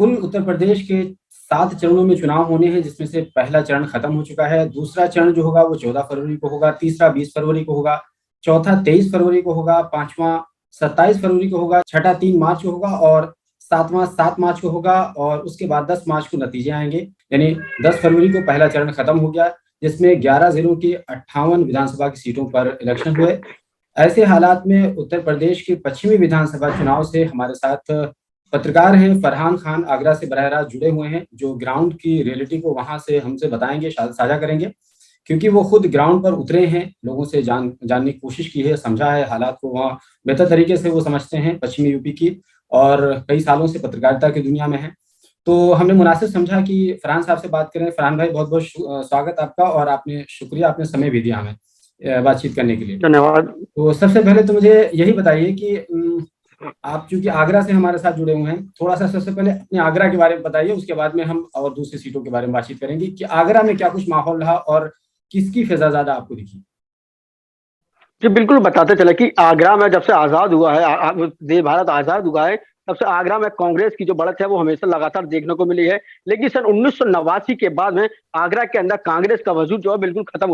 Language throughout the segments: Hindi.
कुल उत्तर प्रदेश के 7 चरणों में चुनाव होने हैं, जिसमें से पहला चरण खत्म हो चुका है। दूसरा चरण जो होगा वो 14 फरवरी को होगा, तीसरा 20 फरवरी को होगा, चौथा 23 फरवरी को होगा, पांचवा 27 फरवरी को होगा, छठा 3 मार्च को होगा और सातवां 7 मार्च को होगा और उसके बाद 10 मार्च को नतीजे आएंगे। यानी 10 फरवरी को पहला चरण खत्म हो गया, जिसमें 11 जिलों की 58 विधानसभा की सीटों पर इलेक्शन हुए। ऐसे हालात में उत्तर प्रदेश के पश्चिमी विधानसभा चुनाव से हमारे साथ पत्रकार हैं फरहान खान, आगरा से बराह रास्त जुड़े हुए हैं, जो ग्राउंड की रियलिटी को वहां से हमसे बताएंगे, साझा करेंगे, क्योंकि वो खुद ग्राउंड पर उतरे हैं, लोगों से जानने की कोशिश की है, समझा है हालात को, वहाँ बेहतर तरीके से वो समझते हैं पश्चिमी यूपी की, और कई सालों से पत्रकारिता की दुनिया में है। तो हमने मुनासिब समझा कि फरहान साहब से बात करें। फरहान भाई, बहुत बहुत स्वागत आपका, और आपने शुक्रिया, आपने समय भी दिया हमें बातचीत करने के लिए। धन्यवाद। तो सबसे पहले तो मुझे यही बताइए कि आप चूंकि आगरा से हमारे साथ जुड़े हुए हैं, थोड़ा सा सबसे पहले अपने आगरा के बारे में बताइए, उसके बाद में हम और दूसरी सीटों के बारे में बातचीत करेंगे कि आगरा में क्या कुछ माहौल रहा और किसकी फिजा ज्यादा आपको दिखी। जी बिल्कुल, बताते चले कि आगरा में जब से आजाद हुआ है, देश भारत आजाद हुआ है, तब से आगरा में कांग्रेस की जो बढ़त है वो हमेशा लगातार देखने को मिली है। लेकिन सन 1989 के बाद में आगरा के अंदर कांग्रेस का वजूद जो है बिल्कुल खत्म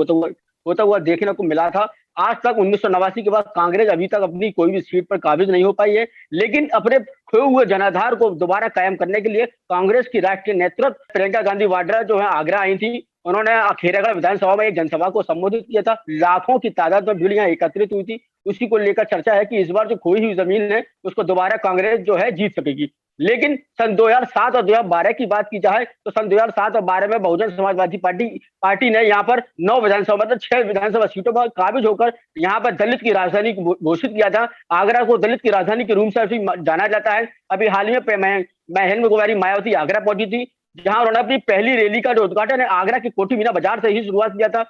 होता हुआ देखने को मिला था। आज तक 1989 के बाद कांग्रेस अभी तक अपनी कोई भी सीट पर काबिज नहीं हो पाई है। लेकिन अपने खोए हुए जनाधार को दोबारा कायम करने के लिए कांग्रेस की राष्ट्रीय नेतृत्व प्रियंका गांधी वाड्रा जो है आगरा आई थी। उन्होंने खेरागढ़ विधानसभा में एक जनसभा को संबोधित किया था। लाखों की तादाद में भीड़ यहाँ एकत्रित हुई थी। उसी को लेकर चर्चा है कि इस बार जो खोई हुई जमीन है उसको दोबारा कांग्रेस जो है जीत सकेगी। लेकिन सन 2007 और 2012 की बात की जाए तो सन 2007 और 12 में बहुजन समाजवादी पार्टी ने यहाँ पर 9 विधानसभा मतलब 6 विधानसभा सीटों पर काबिज होकर यहाँ पर दलित की राजधानी घोषित किया था। आगरा को दलित की राजधानी के रूप से जाना जाता है। अभी हाल ही में महेंद्र कुमारी मायावती आगरा पहुंची थी, जहां उन्होंने अपनी पहली रैली का जो उद्घाटन है आगरा के कोठी मीना बाजार से ही शुरुआत किया था।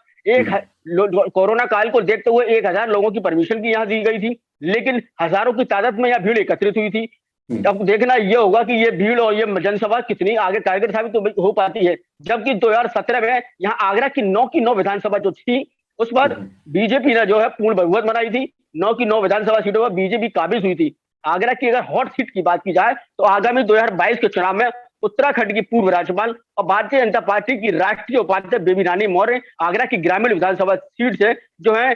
कोरोना काल को देखते हुए 1000 लोगों की परमिशन की यहाँ दी गई थी, लेकिन हजारों की तादाद में यहाँ भीड़ एकत्रित हुई थी। अब देखना यह होगा कि ये भीड़ और ये जनसभा कितनी आगे कारगर साबित तो हो पाती है। जबकि 2017 में यहाँ आगरा की 9 की 9 विधानसभा जो थी उस पर बीजेपी ने जो है पूर्ण बहुमत बनाई थी। 9 की 9 विधानसभा सीटों पर बीजेपी काबिज हुई थी। आगरा की अगर हॉट सीट की बात की जाए तो आगामी 2022 के चुनाव में उत्तराखंड की पूर्व राज्यपाल और भारतीय जनता पार्टी की राष्ट्रीय उपाध्यक्ष बेबी रानी मौर्य आगरा की ग्रामीण विधानसभा सीट से जो है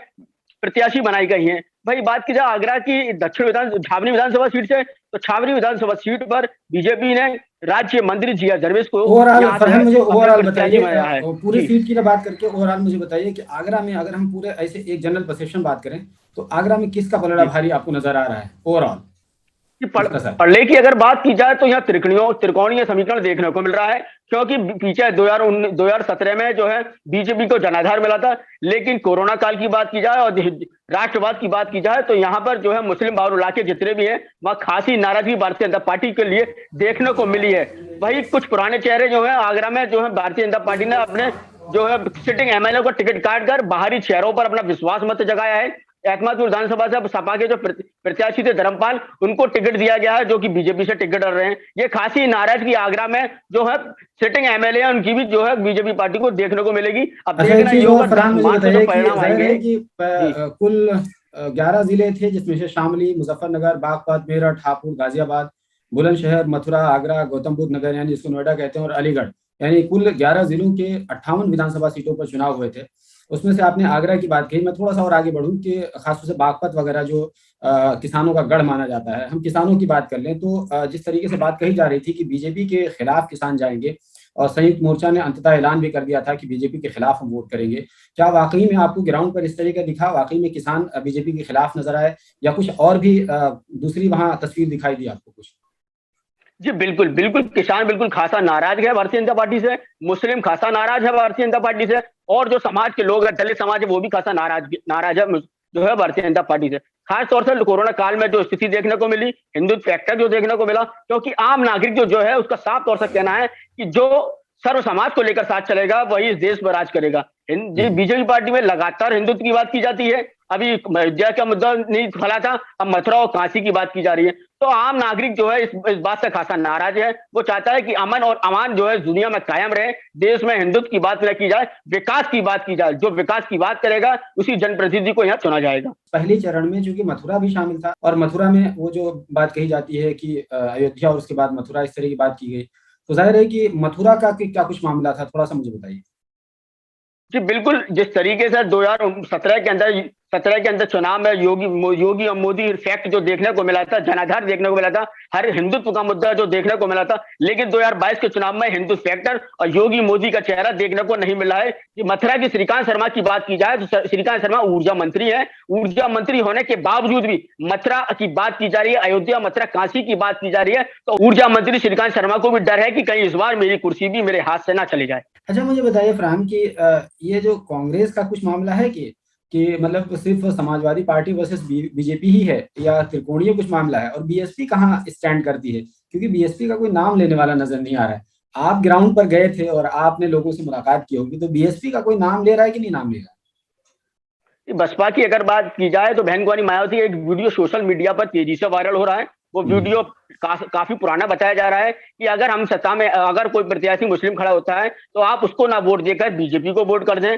प्रत्याशी बनाई गई हैं। भाई बात की जाए आगरा की दक्षिण छावनी विधानसभा सीट से, तो छावनी विधानसभा सीट पर बीजेपी ने राज्य मंत्री जिया दरवेश को मुझे ओवरऑल बताइए, पूरी सीट की बात करके ओवरऑल मुझे बताइए कि आगरा में अगर हम पूरे ऐसे एक जनरल परसेप्शन बात करें तो आगरा में किसका पलड़ा भारी आपको नजर आ रहा है ओवरऑल? पढ़ने की अगर बात की जाए तो यहाँ त्रिकोणीय समीकरण देखने को मिल रहा है, क्योंकि पीछे 2017 में जो है बीजेपी को जनाधार मिला था। लेकिन कोरोना काल की बात की जाए और राष्ट्रवाद की बात की जाए तो यहाँ पर जो है मुस्लिम बाहुल इलाके जितने भी हैं वहाँ खासी नाराजगी भारतीय जनता पार्टी के लिए देखने को मिली है। वही कुछ पुराने चेहरे जो है आगरा में जो है भारतीय जनता पार्टी ने अपने जो है सिटिंग एमएलए को टिकट काट कर बाहरी चेहरों पर अपना विश्वास मत जगाया है। एतमादपुर विधानसभा से सपा के जो प्रत्याशी थे धर्मपाल, उनको टिकट दिया गया है जो कि बीजेपी से टिकट लड़ रहे हैं। ये खासी नाराजगी आगरा में जो है सिटिंग एमएलए है उनकी भी जो है बीजेपी पार्टी को देखने को मिलेगी। अब देखना ये होगा परिणाम आएंगे। कुल 11 जिले थे, जिसमें से शामली, मुजफ्फरनगर, बागपत, मेरठ, हापुड़, गाजियाबाद, बुलंदशहर, मथुरा, आगरा, गौतम बुद्ध नगर यानी जिसको नोएडा कहते हैं, और अलीगढ़, यानी कुल 11 जिलों के 58 विधानसभा सीटों पर चुनाव हुए थे। उसमें से आपने आगरा की बात कही, मैं थोड़ा सा और आगे बढ़ूं कि खासतौर से बागपत वगैरह जो किसानों का गढ़ माना जाता है, हम किसानों की बात कर लें तो जिस तरीके से बात कही जा रही थी कि बीजेपी के खिलाफ किसान जाएंगे, और संयुक्त मोर्चा ने अंततः ऐलान भी कर दिया था कि बीजेपी के खिलाफ हम वोट करेंगे, क्या वाकई में आपको ग्राउंड पर इस तरीके का दिखा? वाकई में किसान बीजेपी के खिलाफ नजर आए या कुछ और भी दूसरी वहां तस्वीर दिखाई दी आपको कुछ? जी बिल्कुल बिल्कुल, किसान बिल्कुल खासा नाराज है भारतीय जनता पार्टी से, मुस्लिम खासा नाराज है भारतीय जनता पार्टी से, और जो समाज के लोग हैं, दलित समाज है, वो भी खासा नाराज है जो है भारतीय जनता पार्टी से। खास तौर से कोरोना काल में जो स्थिति देखने को मिली, हिंदुत्व फैक्टर जो देखने को मिला, क्योंकि आम नागरिक जो है उसका साफ तौर से कहना है कि जो सर्व समाज को लेकर साथ चलेगा वही इस देश पर राज करेगा। बीजेपी पार्टी में लगातार हिंदुत्व की बात की जाती है। अभी अयोध्या का मुद्दा नहीं फैला था, अब मथुरा और काशी की बात की जा रही है। तो आम नागरिक जो है इस बात से खासा नाराज है। वो चाहता है कि अमन और अमान जो है दुनिया में कायम रहे, देश में हिंदुत्व की बात न की जाए, विकास की बात की जाए। जो विकास की बात करेगा उसी जनप्रतिनिधि को यहाँ चुना जाएगा। पहले चरण में चूंकि मथुरा भी शामिल था और मथुरा में वो जो बात कही जाती है कि अयोध्या और उसके बाद मथुरा, इस तरह की बात की गई, तो जाहिर है कि मथुरा का क्या कुछ मामला था, थोड़ा सा मुझे बताइए। जी बिल्कुल, जिस तरीके से 2017 के अंदर चुनाव में योगी और मोदी इफेक्ट जो देखने को मिला था, जनाधार देखने को मिला था, हर हिंदुत्व का मुद्दा जो देखने को मिला था, लेकिन 2022 के चुनाव में हिंदू फैक्टर और योगी मोदी का चेहरा देखने को नहीं मिला है। कि मथुरा की श्रीकांत शर्मा की बात की जाए तो श्रीकांत शर्मा ऊर्जा मंत्री है। ऊर्जा मंत्री होने के बावजूद भी मथुरा की बात की जा रही है, अयोध्या, मथुरा, काशी की बात की जा रही है, तो ऊर्जा मंत्री श्रीकांत शर्मा को भी डर है कि कहीं इस बार मेरी कुर्सी भी मेरे हाथ से ना चली जाए। अच्छा, मुझे बताइए फरहान कि ये जो कांग्रेस का कुछ मामला है कि मतलब सिर्फ समाजवादी पार्टी वर्सेस बीजेपी ही है या त्रिकोणीय कुछ मामला है, और बीएसपी कहाँ स्टैंड करती है, क्योंकि बीएसपी का कोई नाम लेने वाला नजर नहीं आ रहा है। आप ग्राउंड पर गए थे और आपने लोगों से मुलाकात की होगी, तो बीएसपी का कोई नाम ले रहा है कि नहीं नाम ले रहा है? बसपा की अगर बात की जाए तो बहन भवानी मायावती एक वीडियो सोशल मीडिया पर तेजी से वायरल हो रहा है। वो वीडियो काफी पुराना बताया जा रहा है कि अगर हम सत्ता में, अगर कोई प्रत्याशी मुस्लिम खड़ा होता है तो आप उसको ना वोट देकर बीजेपी को वोट कर दें।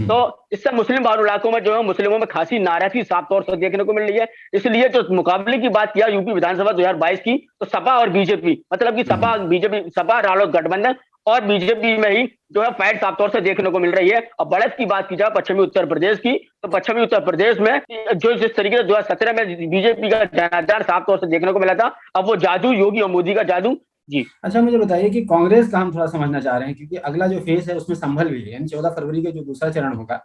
तो इससे मुस्लिम बाहुल इलाकों में जो है मुस्लिमों में खासी नाराजगी साफ तौर से देखने को मिल रही है। इसलिए जो मुकाबले की बात किया यूपी विधानसभा 2022 की, तो सपा और बीजेपी, मतलब कि सपा बीजेपी, सपा रालोद गठबंधन और बीजेपी में ही जो है फाइट साफ तौर से देखने को मिल रही है। और बढ़त की बात की जाए पश्चिमी उत्तर प्रदेश की, तो पश्चिमी उत्तर प्रदेश में जो जिस तरीके से 2017 में बीजेपी का जनाधार साफ तौर से देखने को मिला था, अब वो जादू योगी और मोदी का जादू। जी अच्छा, मुझे बताइए कि कांग्रेस का हम थोड़ा समझना चाह रहे हैं, क्योंकि अगला जो फेज है उसमें संभल भी है, यानी 14 फरवरी का जो दूसरा चरण होगा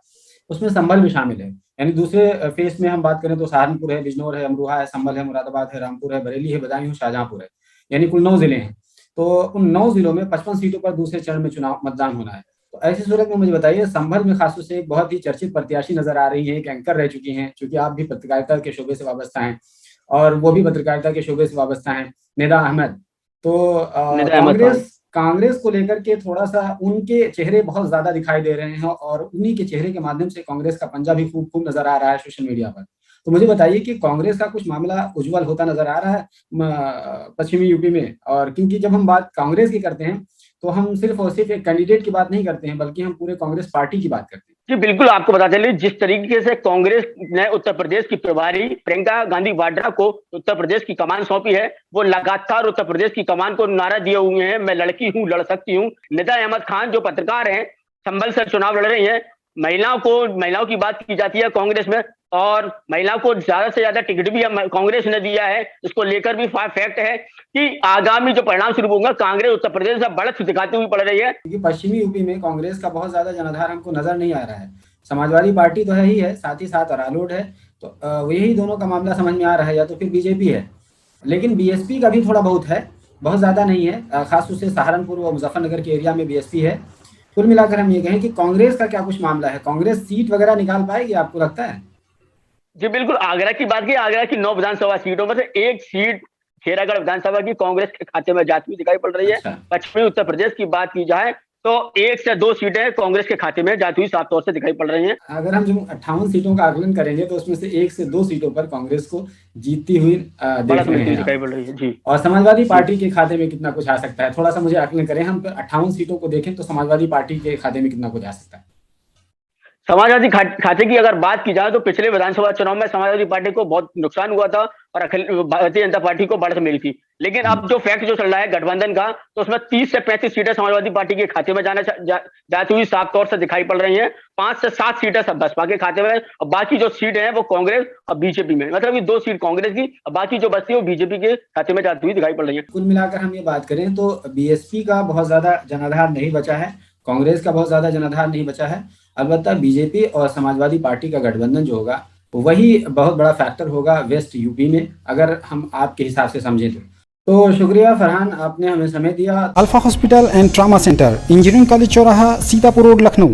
उसमें संभल भी शामिल है। यानी दूसरे फेज में हम बात करें तो सहारनपुर है, बिजनौर है, अमरोहा है, संभल है, मुरादाबाद है, रामपुर है, बरेली है, बदायूं, शाहजहांपुर है, यानी कुल 9 जिले हैं। तो उन 9 जिलों में 55 सीटों पर दूसरे चरण में चुनाव मतदान होना है। तो ऐसी सूरत में मुझे बताइए, संभल में खासतौर से एक बहुत ही चर्चित प्रत्याशी नजर आ रही है, एक एंकर रह चुकी हैं, क्योंकि आप भी पत्रकारिता के शोबे से वाबस्ता हैं और वो भी पत्रकारिता के शोबे से वाबस्ता हैं, निदा अहमद। तो कांग्रेस को लेकर के थोड़ा सा उनके चेहरे बहुत ज्यादा दिखाई दे रहे हैं और उन्हीं के चेहरे के माध्यम से कांग्रेस का पंजा भी खूब नजर आ रहा है सोशल मीडिया पर। तो मुझे बताइए कि कांग्रेस का कुछ मामला उज्जवल होता नजर आ रहा है पश्चिमी यूपी में, और क्योंकि जब हम बात कांग्रेस की करते हैं तो हम सिर्फ और सिर्फ एक कैंडिडेट की बात नहीं करते हैं, बल्कि हम पूरे कांग्रेस पार्टी की बात करते हैं। जी बिल्कुल, आपको बता चलिए जिस तरीके से कांग्रेस ने उत्तर प्रदेश की प्रभारी प्रियंका गांधी वाड्रा को उत्तर प्रदेश की कमान सौंपी है, वो लगातार उत्तर प्रदेश की कमान को नारा दिए हुए हैं, मैं लड़की हूं, लड़ सकती हूं। निदा अहमद खान जो पत्रकार हैं, संभल से चुनाव लड़ रही हैं। महिलाओं की बात की जाती है कांग्रेस में, और महिलाओं को ज्यादा से ज्यादा टिकट भी कांग्रेस ने दिया है। इसको लेकर भी फैक्ट है कि आगामी जो परिणाम शुरू होगा, कांग्रेस उत्तर प्रदेश में बढ़त दिखाती हुई पड़ रही है। क्योंकि पश्चिमी यूपी में कांग्रेस का बहुत ज्यादा जनाधार हमको नजर नहीं आ रहा है। समाजवादी पार्टी तो है ही है, साथ ही साथ रालोद है, तो यही दोनों का मामला समझ में आ रहा है, या तो फिर बीजेपी है। लेकिन बीएसपी का भी थोड़ा बहुत है, बहुत ज्यादा नहीं है, खासतौर से सहारनपुर और मुजफ्फरनगर के एरिया में बीएसपी है। कुल मिलाकर हम ये कहें कि कांग्रेस का क्या कुछ मामला है, कांग्रेस सीट वगैरह निकाल पाएगी, आपको लगता है? जी बिल्कुल, आगरा की बात की, आगरा की 9 विधानसभा सीटों में से एक सीट खेरागढ़ विधानसभा की कांग्रेस के खाते में जाती हुई दिखाई पड़ रही है। अच्छा। पश्चिमी उत्तर प्रदेश की बात की जाए तो 1 से 2 सीटें कांग्रेस के खाते में जाती हुई साफ तौर से दिखाई पड़ रही हैं। अगर हम जो 58 सीटों का आकलन करेंगे तो उसमें से 1 से 2 सीटों पर कांग्रेस को जीतती हुई देख रहे हैं दिखाई पड़ रही है। जी, और समाजवादी पार्टी के खाते में कितना कुछ आ सकता है, थोड़ा सा मुझे आकलन करें। हम 58 सीटों को देखें तो समाजवादी पार्टी के खाते में कितना कुछ आ सकता है? समाजवादी खाते की अगर बात की जाए तो पिछले विधानसभा चुनाव में समाजवादी पार्टी को बहुत नुकसान हुआ था और भारतीय जनता पार्टी को बढ़त मिली थी। लेकिन अब जो फैक्ट जो चल रहा है गठबंधन का, तो उसमें 30 से 35 सीटें समाजवादी पार्टी के खाते में जाती हुई साफ तौर से दिखाई पड़ रही हैं। 5 से 7 सीटें सब बसपा के खाते में, और बाकी जो सीटें हैं वो कांग्रेस और बीजेपी में, मतलब कि 2 सीट कांग्रेस की और बाकी जो बचती है वो बीजेपी के खाते में जाती हुई दिखाई पड़ रही है। कुल मिलाकर हम ये बात करें तो बीएसपी का बहुत ज्यादा जनाधार नहीं बचा है, कांग्रेस का बहुत ज्यादा जनाधार नहीं बचा है। अलबत्ता बीजेपी और समाजवादी पार्टी का गठबंधन जो होगा वही बहुत बड़ा फैक्टर होगा वेस्ट यूपी में, अगर हम आपके हिसाब से समझें तो शुक्रिया फरहान, आपने हमें समय दिया। Alpha hospital and trauma centre, engineering college चौराहा, सीतापुर रोड, लखनऊ।